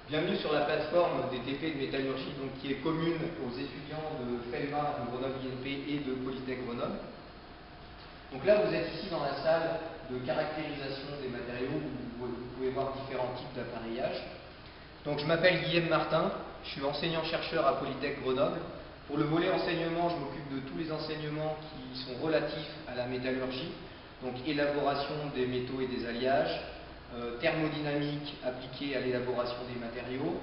Bienvenue sur la plateforme des TP de métallurgie, donc, qui est commune aux étudiants de FELMA, de Grenoble INP et de Polytech Grenoble. Donc là, vous êtes ici dans la salle de caractérisation des matériaux où vous pouvez voir différents types d'appareillage. Donc je m'appelle Guillaume Martin, je suis enseignant-chercheur à Polytech Grenoble. Pour le volet enseignement, je m'occupe de tous les enseignements qui sont relatifs à la métallurgie, donc élaboration des métaux et des alliages, thermodynamique appliquée à l'élaboration des matériaux,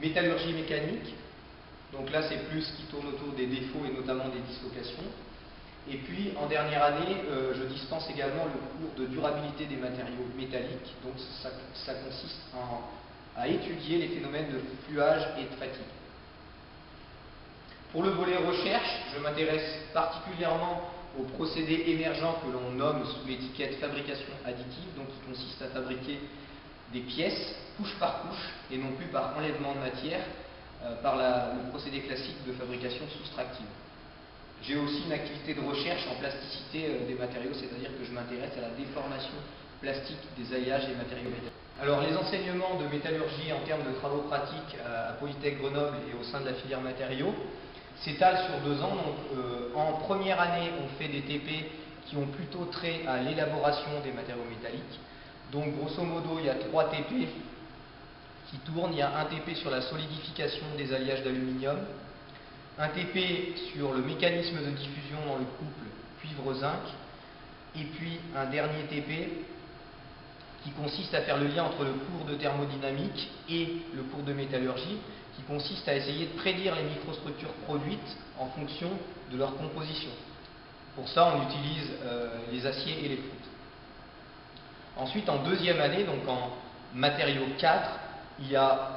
métallurgie mécanique, donc là c'est plus ce qui tourne autour des défauts et notamment des dislocations. Et puis en dernière année, je dispense également le cours de durabilité des matériaux métalliques, donc ça consiste à étudier les phénomènes de fluage et de fatigue. Pour le volet recherche, je m'intéresse particulièrement aux procédés émergents que l'on nomme sous l'étiquette fabrication additive, donc qui consiste à fabriquer des pièces couche par couche et non plus par enlèvement de matière par le procédé classique de fabrication soustractive. J'ai aussi une activité de recherche en plasticité des matériaux, c'est-à-dire que je m'intéresse à la déformation plastique des alliages et matériaux métalliques. Alors les enseignements de métallurgie en termes de travaux pratiques à Polytech Grenoble et au sein de la filière matériaux s'étalent sur 2 ans. Donc, en première année, on fait des TP qui ont plutôt trait à l'élaboration des matériaux métalliques. Donc grosso modo, il y a 3 TP qui tournent. Il y a un TP sur la solidification des alliages d'aluminium, un TP sur le mécanisme de diffusion dans le couple cuivre-zinc, et puis un dernier TP qui consiste à faire le lien entre le cours de thermodynamique et le cours de métallurgie, qui consiste à essayer de prédire les microstructures produites en fonction de leur composition. Pour ça, on utilise les aciers et les fontes. Ensuite, en deuxième année, donc en matériaux 4,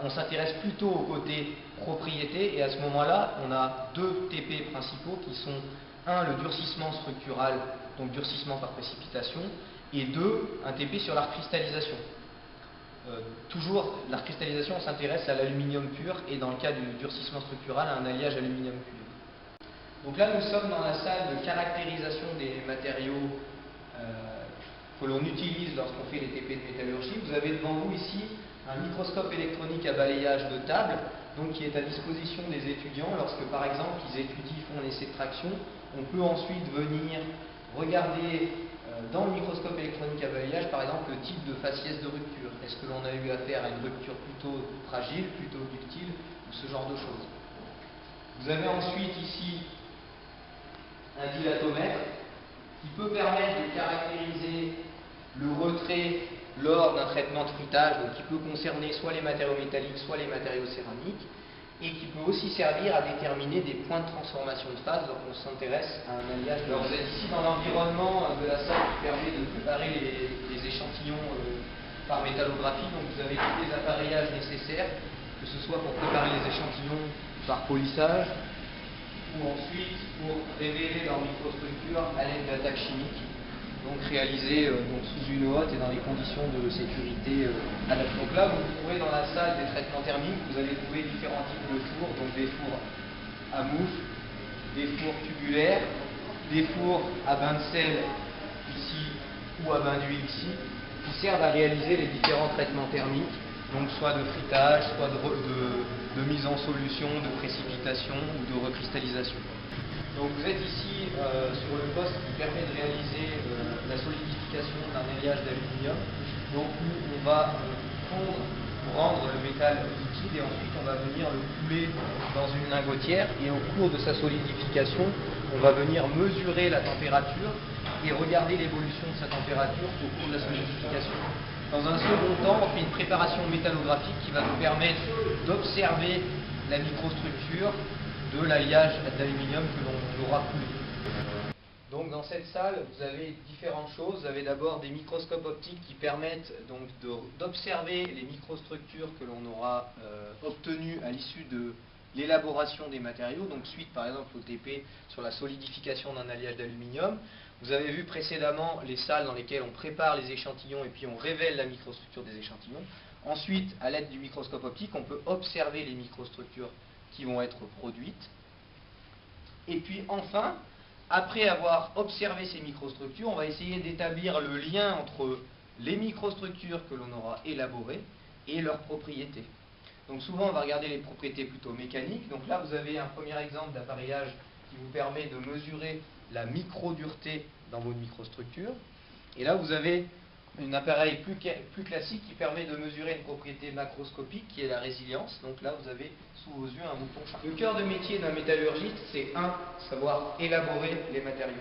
on s'intéresse plutôt au côté propriété, et à ce moment-là, on a 2 TP principaux qui sont, un, le durcissement structural, donc durcissement par précipitation, et 2, un TP sur la cristallisation. Toujours, la cristallisation, on s'intéresse à l'aluminium pur, et dans le cas du durcissement structural, à un alliage aluminium pur. Donc là, nous sommes dans la salle de caractérisation des matériaux que l'on utilise lorsqu'on fait les TP de métallurgie. Vous avez devant vous ici un microscope électronique à balayage de table, donc qui est à disposition des étudiants lorsque, par exemple, ils font un essai de traction. On peut ensuite venir regarder dans le microscope électronique à balayage, par exemple, le type de faciès de rupture. Est-ce que l'on a eu affaire à une rupture plutôt fragile, plutôt ductile, ou ce genre de choses. Vous avez ensuite ici un dilatomètre qui peut permettre de caractériser le retrait lors d'un traitement de fruitage, donc qui peut concerner soit les matériaux métalliques, soit les matériaux céramiques, et qui peut aussi servir à déterminer des points de transformation de phase lorsqu'on s'intéresse à un alliage. Alors vous êtes ici dans l'environnement de la salle qui permet de préparer les échantillons par métallographie, donc vous avez tous les appareillages nécessaires, que ce soit pour préparer les échantillons par polissage, ou ensuite pour révéler leur microstructure à l'aide d'attaques chimiques, donc réalisées sous une hotte et dans des conditions de sécurité adaptées. Donc là, vous trouvez dans la salle des traitements thermiques, vous allez trouver différents types de fours, donc des fours à moufle, des fours tubulaires, des fours à bain de sel ici ou à bain d'huile ici, qui servent à réaliser les différents traitements thermiques, donc soit de fritage, soit de mise en solution, de précipitation ou de recristallisation. Donc vous êtes ici sur le poste qui permet de réaliser la solidification d'un alliage d'aluminium. Donc on va fondre pour rendre le métal liquide, et ensuite on va venir le couler dans une lingotière, et au cours de sa solidification, on va venir mesurer la température et regarder l'évolution de sa température au cours de la solidification. Dans un second temps, on fait une préparation métallographique qui va nous permettre d'observer la microstructure de l'alliage d'aluminium que l'on aura coulé. Donc dans cette salle, vous avez différentes choses. Vous avez d'abord des microscopes optiques qui permettent donc d'observer les microstructures que l'on aura obtenues à l'issue de l'élaboration des matériaux, donc suite par exemple au TP sur la solidification d'un alliage d'aluminium. Vous avez vu précédemment les salles dans lesquelles on prépare les échantillons et puis on révèle la microstructure des échantillons. Ensuite, à l'aide du microscope optique, on peut observer les microstructures qui vont être produites. Et puis enfin, après avoir observé ces microstructures, on va essayer d'établir le lien entre les microstructures que l'on aura élaborées et leurs propriétés. Donc souvent on va regarder les propriétés plutôt mécaniques. Donc là vous avez un premier exemple d'appareillage qui vous permet de mesurer la micro-dureté dans votre microstructure. Et là vous avez un appareil plus classique qui permet de mesurer une propriété macroscopique qui est la résilience. Donc là vous avez sous vos yeux un mouton charpent. Le cœur de métier d'un métallurgiste, c'est 1. Savoir élaborer les matériaux.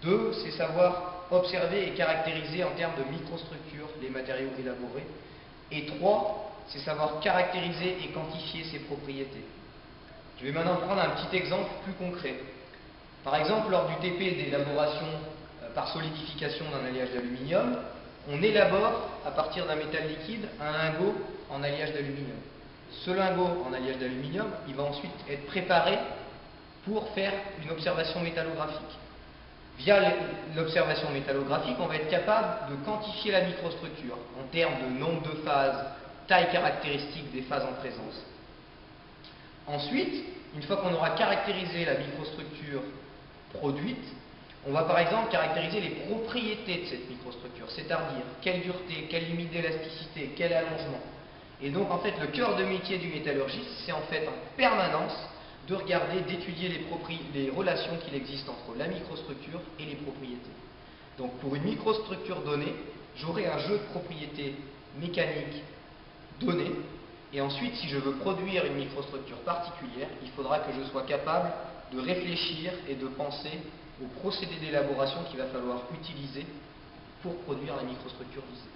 2. C'est savoir observer et caractériser en termes de microstructure les matériaux élaborés. Et 3. C'est savoir caractériser et quantifier ses propriétés. Je vais maintenant prendre un petit exemple plus concret. Par exemple, lors du TP d'élaboration par solidification d'un alliage d'aluminium, on élabore à partir d'un métal liquide un lingot en alliage d'aluminium. Ce lingot en alliage d'aluminium, il va ensuite être préparé pour faire une observation métallographique. Via l'observation métallographique, on va être capable de quantifier la microstructure en termes de nombre de phases, taille caractéristique des phases en présence. Ensuite, une fois qu'on aura caractérisé la microstructure produite, on va par exemple caractériser les propriétés de cette microstructure, c'est-à-dire quelle dureté, quelle limite d'élasticité, quel allongement. Et donc en fait le cœur de métier du métallurgiste, c'est en fait en permanence de regarder, d'étudier les relations qu'il existe entre la microstructure et les propriétés. Donc pour une microstructure donnée, j'aurai un jeu de propriétés mécaniques données, et ensuite si je veux produire une microstructure particulière, il faudra que je sois capable de réfléchir et de penser au procédé d'élaboration qu'il va falloir utiliser pour produire la microstructure visée.